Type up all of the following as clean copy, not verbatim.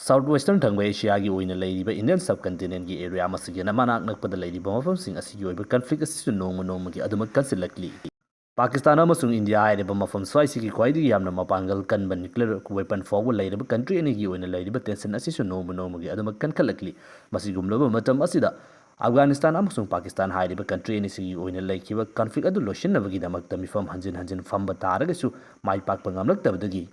South Western Thangba Asia gi oina leiriba Indian subcontinent gi area masigena manak nakpada leiriba mafamsing asigi oiba conflict asisu nongma gi adumak kansilakli. Pakistan amasung India hairiba mafam swaisigi khwaidi yamna mapangal kanba nuclear weapon fawba leiriba country ani gi oina leiriba tension asisu nongma gi adumak kankalakli. Masigumlaba matam asida Afghanistan amasung Pakistan hairiba country ani sigi oina leikiba conflict adu loshinnabagi damakta mifam hanjin famba taragasu mai pakpa ngamlaktabadagi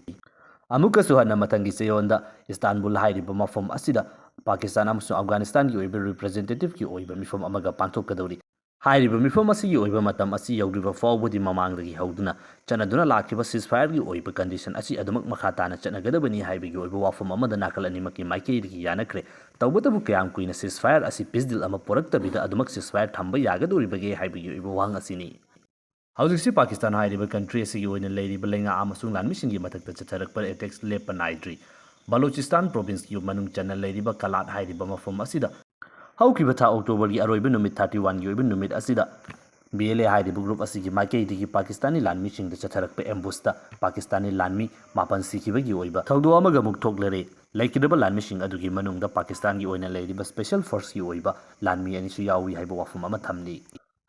Amukasu hana matangi seyonda Istanbul hairiba mafam asida Pakistan amasung Afghanistan gi oiba representative gi oiba mifam amaga panthokadawri hairiba mifam asigi oiba matam asi yaudriba fawbudi mamangdagi hauduna chanaduna lakiba ceasefire gi oiba condition asi adumak makhatana chanagadabani haibigi oiba wafam amada nakal animaki maikeidigi yanakre tawbatabu kayam kuina ceasefire asi peace deal ama poraktabida adumak ceasefire thamba yagadoribage haibigi oiba wang asini Hausi Pakistan hairiba country asigi oina leiriba lenga amasung lanmisingi matakta chatharakpa attacks lepa naidri Balochistan province gi manung chana leiriba kalat hairiba mafam asida haukiba tha October gi aroiba numit 31 gi oiba numit asida BLA hairiba group asigi maikei digi Pakistani lanmising da chatharakpa ambushta Pakistani lanmi mapan sikiba gi oiba thaudo amaga muk thoklare laikidaba lanmising adugi manungda Pakistan gi oina leiriba special force gi oiba lanmi anisu yawi haiba wafam ama thamli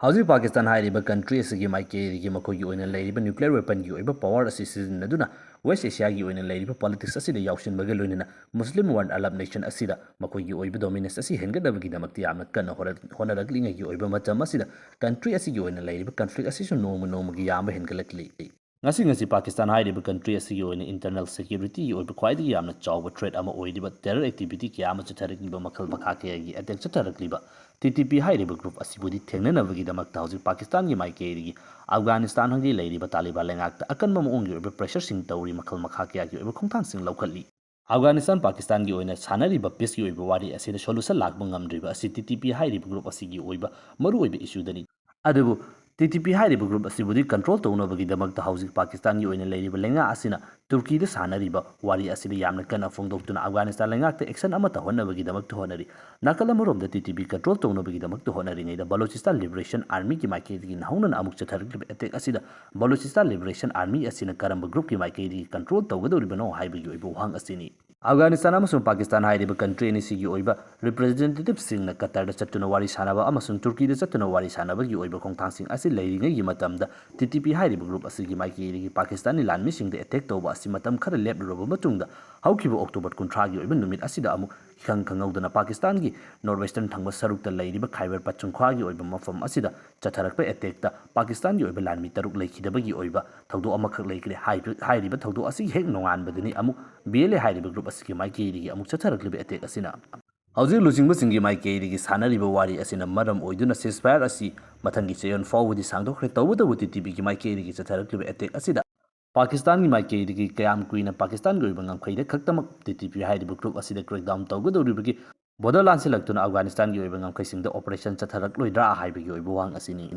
Hausi Pakistan hairiba country asigi maikei makogi oina leiriba nuclear weapon gi oiba power asi sizinaduna West Asia gi oina leiriba politics asida yaushinbaga loinina Muslim World Arab nation asida makogi oiba dominance asi hengadabagi damakti yamna kana honaraglinga gi oiba matam asida country asigi oina leiriba conflict asisu nongma gi yamba hengalakli ngasi Pakistan hairiba country asigi oina internal security gi oiba khwaidigi yamna chawba threat ama oidiba terror activity kiyama chatharakliba makhal makha kayagi attack chatharakliba TTP hairiba group asibudi thengnanabagi damakta hausi Pakistan gi maikeirigi Afghanistan hangi leiriba Taliban lengakta akanma maongi oiba pressure sing tawri makhal makha kayagi oiba khongthang sing lawkhatli Afghanistan Pakistan gi oina sanariba peace gi oiba wari asida solution lakba ngamdriba asi TTP hairiba group asigi oiba maru oiba issue dani adubu TTP hairiba group asibudi control tawnabagi damakta hausi Pakistan gi oina leiriba lenga asina Turkey da sanariba wari asida yamna kana phongdoktuna Afghanistan lengakta action amata honnabagi damakta honari nakala marom da TTP control tawnabagi damakta honari ngai da Balochistan Liberation Army ki maikedi nahaunan amuk chatharakliba attack asida Balochistan Liberation Army asina karamba group ki maikedi control tawgadoribano haibagi oiba wahang asini Afghanistan amasung Pakistan hairiba country ani sigi oiba representative singna Qatar da chatuna wari sanaba amasung Turkey da chatuna wari sanaba gi oiba khongthang sing asi leiringai gi matamda TTP hairiba group asigi maikeri Pakistani lanmi sing da attack tawba asi matam khara leproba matungda haukiba October 30 gi oiba numit asida amu khangudana Pakistan gi northwestern thangba sarukta leiriba Khyber Pakhtunkhwa gi oiba mafam asida chatharakpa attack ta Pakistan gi oiba lanmi taruk lekhidaba gi oiba thaudo amakhak leikre hairiba thaudo asi hek nonganbadani amu BLA hairiba group asigi maikei amuk chatharakliba attack asina Hauji losingba singi maikei sanariba wari asina maram oiduna ceasefire asi mathangi cheyon fawudi sangdokre tawbadabu TTP gi maikei chatharakliba attack asida Pakistan gi maikei kayam kuina Pakistan gi oiba ngamkhaida khaktamak TTP hairiba group asida crackdown tawgadoribagi border lansilaktuna Afghanistan gi oiba ngamkhaisingda operation chatharakloidra haibagi oiba wang asini